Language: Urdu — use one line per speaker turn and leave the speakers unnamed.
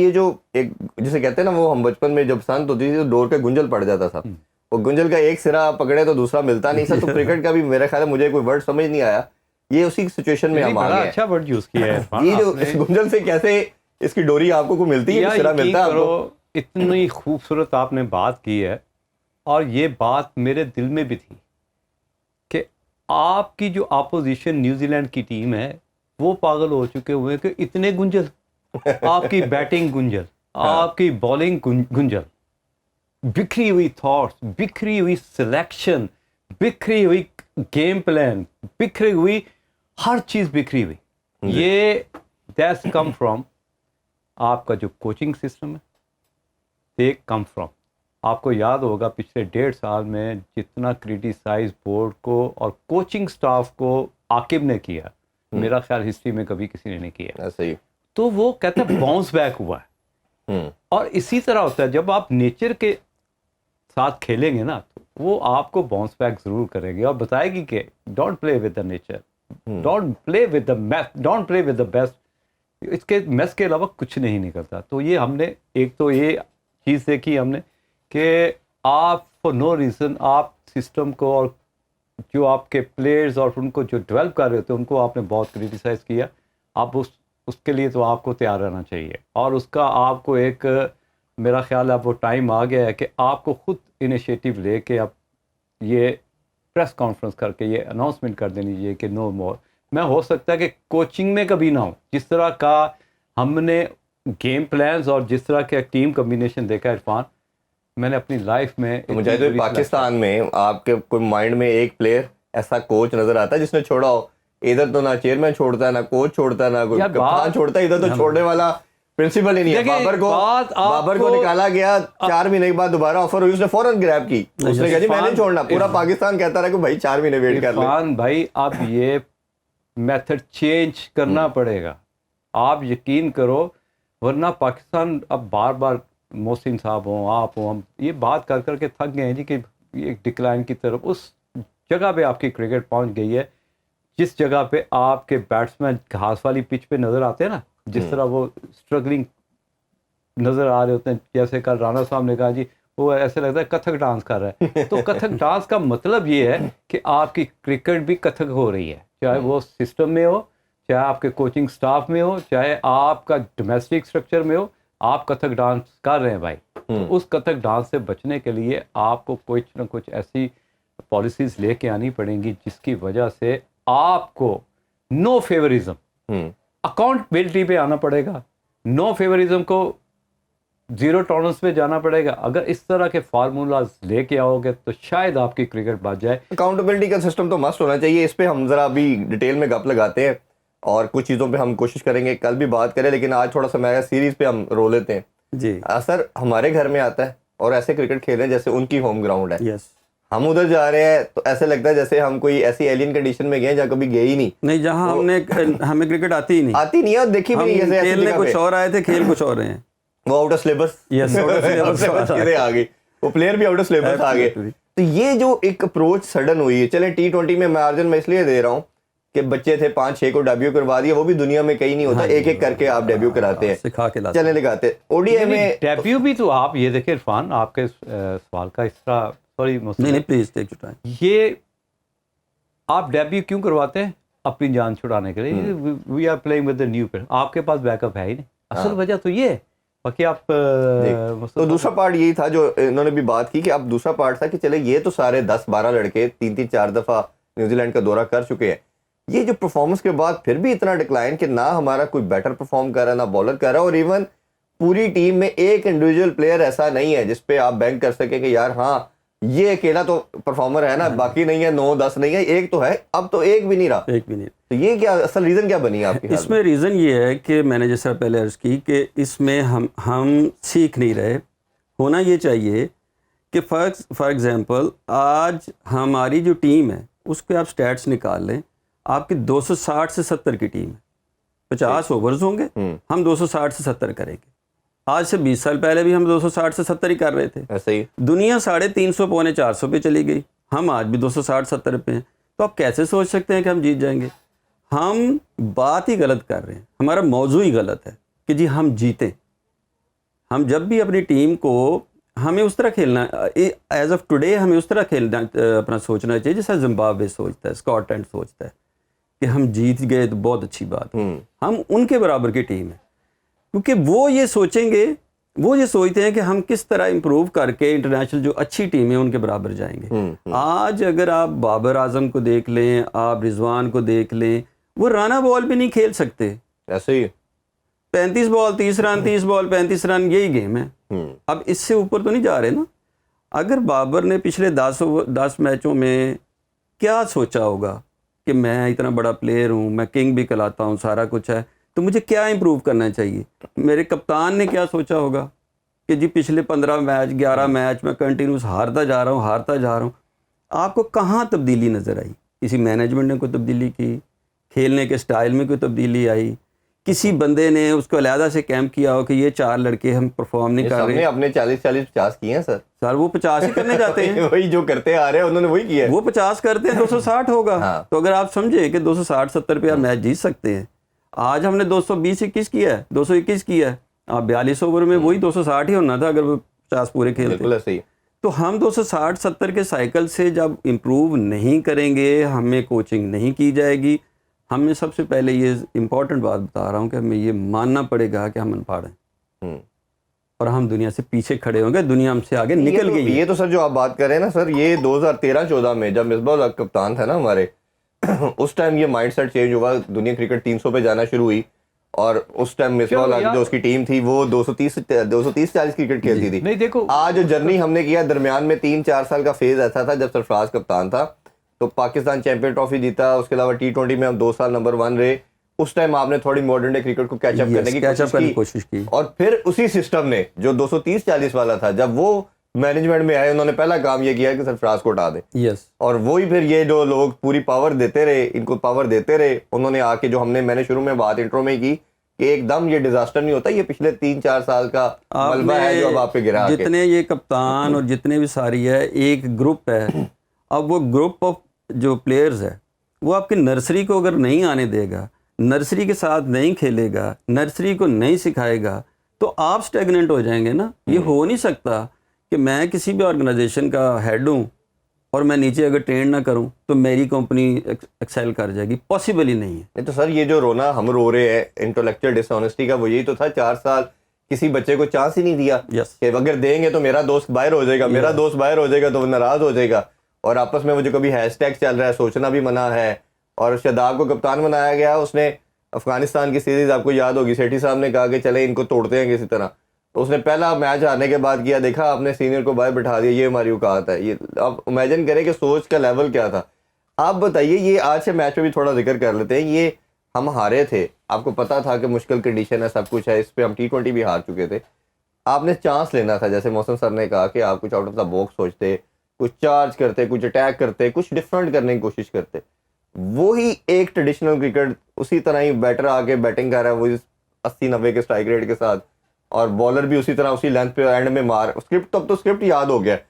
یہ جو ایک جسے کہتے ہیں نا, وہ ہم بچپن میں جب سنت ہوتی تھی تو ڈور پہ گنجل پڑ جاتا تھا, وہ گنجل کا ایک سرا پکڑے تو دوسرا ملتا نہیں تھا. تو کرکٹ کا بھی میرا خیال ہے مجھے کوئی ورڈ سمجھ نہیں آیا, یہ اسی سچویشن میں ہم آ گئے ہیں.
اچھا ورڈ یوز کیا ہے
یہ جو اس گنجل سے کیسے اس کی ڈوری آپ کو ملتی ہے, سرا ملتا ہے آپ کو.
اتنی خوبصورت آپ نے بات کی ہے, اور یہ بات میرے دل میں بھی تھی کہ آپ کی جو اپوزیشن نیوزی لینڈ کی ٹیم ہے وہ پاگل ہو چکے ہوئے کہ اتنے گنجل, آپ کی بیٹنگ گنجل, آپ کی بالنگ گنجل, بکھری ہوئی تھاٹس, بکھری ہوئی سلیکشن, بکھری ہوئی گیم پلان, بکھری ہوئی ہر چیز بکھری ہوئی. یہ دیٹس کم فرام آپ کا جو کوچنگ سسٹم ہے, دے کم فرام. آپ کو یاد ہوگا پچھلے 1.5 سال میں جتنا کریٹیسائز بورڈ کو اور کوچنگ سٹاف کو عاقب نے کیا, میرا خیال ہسٹری میں کبھی کسی نے نہیں کیا. تو وہ کہتے ہیں باؤنس بیک ہوا ہے. اور اسی طرح ہوتا ہے جب آپ نیچر کے ساتھ کھیلیں گے نا, تو وہ آپ کو باؤنس بیک ضرور کرے گی اور بتائے گی کہ don't play with the nature, don't play with the math, don't play with the best. اس کے میس کے علاوہ کچھ نہیں نکلتا. تو یہ ہم نے ایک تو یہ چیز دیکھی ہم نے کہ آپ فور نو ریزن آپ سسٹم کو اور جو آپ کے پلیئرز اور ان کو جو ڈیولپ کر رہے تھے ان کو آپ نے بہت کریٹیسائز کیا. آپ اس کے لیے تو آپ کو تیار رہنا چاہیے, اور اس کا آپ کو ایک میرا خیال ہے وہ ٹائم آ گیا ہے کہ آپ کو خود انیشیٹو لے کے اب یہ پریس کانفرنس کر کے یہ اناؤنسمنٹ کر دینی چاہیے کہ نو مور. میں ہو سکتا ہے کہ کوچنگ میں کبھی نہ ہو جس طرح کا ہم نے گیم پلانز اور جس طرح کا ٹیم کمبینیشن دیکھا عرفان, میں نے اپنی لائف میں.
مجھے تو پاکستان میں آپ کے کوئی مائنڈ میں ایک پلیئر ایسا کوچ نظر آتا ہے جس نے چھوڑا ہو؟ ادھر تو نہ چیئرمین چھوڑتا ہے, نہ کوچ چھوڑتا ہے, نہ کوئی کپتان چھوڑتا ہے. ادھر تو چھوڑنے والا پرنسپل ہی نہیں ہے. بابر کو نکالا گیا, 4 مہینے کے بعد دوبارہ آفر ہوئی, اس نے فوراً گریب کی, اس نے کہا جی میں نہیں چھوڑنا. پورا پاکستان کہتا رہا کہ بھائی 4 مہینے ویٹ کر لیں.
عرفان بھائی اب یہ میتھڈ چینج کرنا پڑے گا, آپ یقین کرو, ورنہ پاکستان اب بار بار محسن صاحب ہوں, آپ ہوں, ہم یہ بات کر کر کے تھک گئے ہیں جی کہ یہ ڈکلائن کی طرف. اس جگہ پہ آپ کی کرکٹ پہنچ گئی ہے جس جگہ پہ آپ کے بیٹسمین گھاس والی پچ پہ نظر آتے ہیں نا, جس طرح وہ اسٹرگلنگ نظر آ رہے ہوتے ہیں. جیسے کل رانا صاحب نے کہا جی وہ ایسے لگتا ہے کتھک ڈانس کر رہا ہے. تو کتھک ڈانس کا مطلب یہ ہے کہ آپ کی کرکٹ بھی کتھک ہو رہی ہے, چاہے وہ سسٹم میں ہو, چاہے آپ کے کوچنگ سٹاف میں ہو, چاہے آپ کا ڈومیسٹک اسٹرکچر میں ہو, آپ کتھک ڈانس کر رہے ہیں بھائی. تو اس کتھک ڈانس سے بچنے کے لیے آپ کو کچھ نہ کچھ ایسی پالیسیز لے کے آنی پڑیں گی جس کی وجہ سے آپ کو نو فیوریزم, اکاؤنٹبلٹی پہ آنا پڑے گا, نو فیوریزم کو زیرو ٹالرنس پہ جانا پڑے گا. اگر اس طرح کے فارمولاز لے کے آؤ گے تو شاید آپ کی کرکٹ بچ جائے.
اکاؤنٹبلٹی کا سسٹم تو مسٹ ہونا چاہیے. اس پہ ہم ذرا ابھی ڈیٹیل میں گپ لگاتے ہیں اور کچھ چیزوں پہ ہم کوشش کریں گے کل بھی بات کریں, لیکن آج تھوڑا سا میگا سیریز پہ ہم رو لیتے ہیں.
جی
اثر ہمارے گھر میں آتا ہے اور ایسے کرکٹ کھیل رہے ہیں جیسے ان کی ہوم گراؤنڈ ہے.
یس,
ہم ادھر جا رہے ہیں تو ایسے لگتا ہے جیسے ہم کوئی ایسی ایلین کنڈیشن میں گئے ہیں جہاں کبھی گئے ہی نہیں,
جہاں ہمیں کرکٹ آتی ہی نہیں
ہے اور دیکھی بھی نہیں.
کھیلنے کچھ اور آئے تھے, کھیل کچھ اور رہے ہیں.
وہ آؤٹ آف سلیبس آ گئی, وہ پلیئر بھی آؤٹ آف سلیبس آ گئے. تو یہ جو ایک اپروچ سڈن ہوئی ہے, چلیں T20 میں مارجن میں اس لیے دے رہا ہوں کہ بچے تھے 5-6 کو ڈیبیو کروا دیا, وہ بھی دنیا میں کہیں نہیں ہوتا, ایک ایک کر کے آپ ڈیبیو کراتے ہیں,
سکھا کے
چلیں لگاتے. ODI میں
ڈیبیو بھی تو آپ یہ دیکھیں عرفان, آپ کے سوال کا اس طرح سوری
نہیں پلیز ٹیک یور ٹائم,
یہ آپ ڈیبیو کیوں کرواتے ہیں؟ اپنی جان چھڑانے کے لیے. We are playing with the new player, آپ کے پاس بیک اپ ہے ہی نہیں. اصل وجہ تو یہ ہے. باقی آپ
تو دوسرا پارٹ یہی تھا جو انہوں نے بھی بات کی کہ اب دوسرا پارٹ تھا کہ چلے یہ تو سارے 10-12 لڑکے 3-4 دفعہ نیوزی لینڈ کا دورہ کر چکے ہیں, یہ جو پرفارمنس کے بعد پھر بھی اتنا ڈکلائن کہ نہ ہمارا کوئی بیٹر پرفارم کر رہا ہے نہ بالر کر رہا ہے, اور ایون پوری ٹیم میں ایک انڈیویجول پلیئر ایسا نہیں ہے جس پہ آپ بینک کر سکیں کہ یار ہاں یہ اکیلا تو پرفارمر ہے نا, باقی نہیں ہے, 9-10 نہیں ہے, ایک تو ہے. اب تو ایک بھی نہیں رہا. تو یہ کیا اصل ریزن کیا بنی آپ کی؟
اس میں ریزن یہ ہے کہ میں نے جیسا پہلے عرض کی کہ اس میں ہم سیکھ نہیں رہے. ہونا یہ چاہیے کہ فار ایگزامپل آج ہماری جو ٹیم ہے اس کے آپ سٹیٹس نکال لیں, آپ کی 260 سے 70 کی ٹیم ہے, 50 اوورز ہوں گے, ہم 260 سے 70 کریں گے. آج سے 20 سال پہلے بھی ہم 260 سے 70 ہی کر رہے تھے.
ایسا ہی
دنیا 350-400 پہ چلی گئی, ہم آج بھی 260-70 پہ ہیں. تو آپ کیسے سوچ سکتے ہیں کہ ہم جیت جائیں گے؟ ہم بات ہی غلط کر رہے ہیں, ہمارا موضوع ہی غلط ہے کہ جی ہم جیتیں. ہم جب بھی اپنی ٹیم کو ہمیں اس طرح کھیلنا ایز آف ٹوڈے ہمیں اس طرح کھیلنا اپنا سوچنا چاہیے جیسا زمبابوے سوچتا ہے, اسکاٹ لینڈ سوچتا ہے کہ ہم جیت گئے تو بہت اچھی بات ہے. ہم ان کے برابر کی ٹیم ہے, کیونکہ وہ یہ سوچیں گے, وہ یہ سوچتے ہیں کہ ہم کس طرح امپروو کر کے انٹرنیشنل جو اچھی ٹیم ہے ان کے برابر جائیں گے. آج اگر آپ بابر اعظم کو دیکھ لیں, آپ رضوان کو دیکھ لیں, وہ رانا بال بھی نہیں کھیل سکتے.
ایسے ہی
35 بال 30 رن, 30 بال 35 رن, یہی گیم ہے. اب اس سے اوپر تو نہیں جا رہے نا. اگر بابر نے پچھلے 10 میچوں میں کیا سوچا ہوگا کہ میں اتنا بڑا پلیئر ہوں, میں کنگ بھی کہلاتا ہوں, سارا کچھ ہے, تو مجھے کیا امپروو کرنا چاہیے. میرے کپتان نے کیا سوچا ہوگا کہ جی پچھلے 15 میچ 11 میچ میں کنٹینیوس ہارتا جا رہا ہوں. آپ کو کہاں تبدیلی نظر آئی؟ کسی مینجمنٹ نے کوئی تبدیلی کی, کھیلنے کے سٹائل میں کوئی تبدیلی آئی, کسی بندے نے اس کو علیحدہ سے کیمپ کیا ہو کہ یہ 4 لڑکے ہم پرفارم نہیں کر رہے.
اپنے 40-50 کیے ہیں سر.
وہ 50 ہی کرنے جاتے ہیں.
وہی جو کرتے آ رہے ہیں انہوں نے وہی کیا ہے.
وہ 50 کرتے ہیں, 260 ہوگا. تو اگر آپ سمجھے کہ 260-70 پہ آپ میچ جیت سکتے ہیں, آج ہم نے 220-21 کیا ہے, 221 کیا ہے. آپ 42 اوور میں وہی 260 ہی ہونا تھا اگر وہ 50 پورے کھیلتے. تو ہم 260-70 کے سائیکل سے جب امپروو نہیں کریں گے, ہمیں کوچنگ نہیں کی جائے گی. ہمیں سب سے پہلے یہ امپورٹنٹ بات بتا رہا ہوں کہ ہمیں یہ ماننا پڑے گا کہ ہم ان پڑھ ہیں اور ہم دنیا سے پیچھے کھڑے ہوں گے, دنیا ہم سے آگے نکل گئی.
یہ تو سر جو آپ بات کر رہے ہیں نا سر, یہ 2013-14 میں جب مصباح الحق کپتان تھا نا ہمارے, اس ٹائم یہ مائنڈ سیٹ چینج ہوا, دنیا کرکٹ 300 پہ جانا شروع ہوئی, اور اس ٹائم مصباح الحق جو اس کی ٹیم تھی وہ 230-40 کرکٹ کھیلتی تھی.
نہیں دیکھو
آج جو جرنی ہم نے کیا, درمیان میں 3-4 سال کا فیز ایسا تھا جب سرفراز کپتان تھا, تو پاکستان چیمپئن ٹرافی جیتا, اس کے علاوہ T20 میں ہم 2 سال نمبر 1 رہے. اس ٹائم آپ نے تھوڑی ماڈرن ڈے کرکٹ کو کیچ اپ کرنے کی کوشش کی, اور پھر اسی سسٹم نے جو 230-40 والا تھا, جب وہ مینجمنٹ میں آئے, انہوں نے پہلا کام یہ کیا کہ سرفراز کو ہٹا دیں. اور وہی پھر یہ جو لوگ پوری پاور دیتے رہے, ان کو پاور دیتے رہے, انہوں نے آ کے جو میں نے شروع میں بات انٹرو میں کی کہ ایک دم یہ ڈیزاسٹر نہیں ہوتا, یہ پچھلے 3-4 سال کا ملبہ ہے جو اب آپ پہ گرا.
جتنے یہ کپتان اور جتنے بھی ساری ہے, ایک گروپ ہے. اب وہ گروپ آف جو پلیئرز ہے وہ آپ کی نرسری کو اگر نہیں آنے دے گا, نرسری کے ساتھ نہیں کھیلے گا, نرسری کو نہیں سکھائے گا, تو آپ سٹیگننٹ ہو جائیں گے نا. یہ ہو نہیں سکتا کہ میں کسی بھی آرگنائزیشن کا ہیڈ ہوں اور میں نیچے اگر ٹرین نہ کروں تو میری کمپنی ایکسیل کر جائے گی. پاسبل ہی نہیں ہے.
تو سر یہ جو رونا ہم رو رہے ہیں انٹلیکچوئل ڈس آنیسٹی کا, وہ یہی تو تھا. 4 سال کسی بچے کو چانس ہی نہیں دیا کہ اگر دیں گے تو میرا دوست باہر ہو جائے گا, میرا دوست باہر ہو جائے گا تو وہ ناراض ہو جائے گا. اور آپس میں وہ جو کبھی ہیش ٹیگ چل رہا ہے, سوچنا بھی منع ہے. اور شاداب کو کپتان بنایا گیا, اس نے افغانستان کی سیریز آپ کو یاد ہوگی, سیٹھی صاحب نے کہا کہ چلیں ان کو توڑتے ہیں کسی طرح, تو اس نے پہلا میچ ہارنے کے بعد کیا, دیکھا آپ نے سینئر کو باہر بٹھا دیا, یہ ہماری اوقات ہے. یہ اب امیجن کریں کہ سوچ کا لیول کیا تھا. آپ بتائیے, یہ آج سے میچ پہ بھی تھوڑا ذکر کر لیتے ہیں. یہ ہم ہارے تھے, آپ کو پتا تھا کہ مشکل کنڈیشن ہے, سب کچھ ہے, اس پہ ہم T20 بھی ہار چکے تھے. آپ نے چانس لینا تھا, جیسے محسن سر نے کہا کہ آپ کچھ آؤٹ آف دا باکس سوچتے, کچھ چارج کرتے, کچھ اٹیک کرتے, کچھ ڈفرینٹ کرنے کی کوشش کرتے. وہی ایک ٹریڈیشنل کرکٹ اسی طرح ہی بیٹر آ کے بیٹنگ کر رہا ہے, وہی 80-90 کے اسٹرائک ریٹ کے ساتھ, اور بالر بھی اسی طرح اسی لینتھ پہ اینڈ میں مار. اسکرپٹ تو اب تو اسکرپٹ یاد ہو گیا,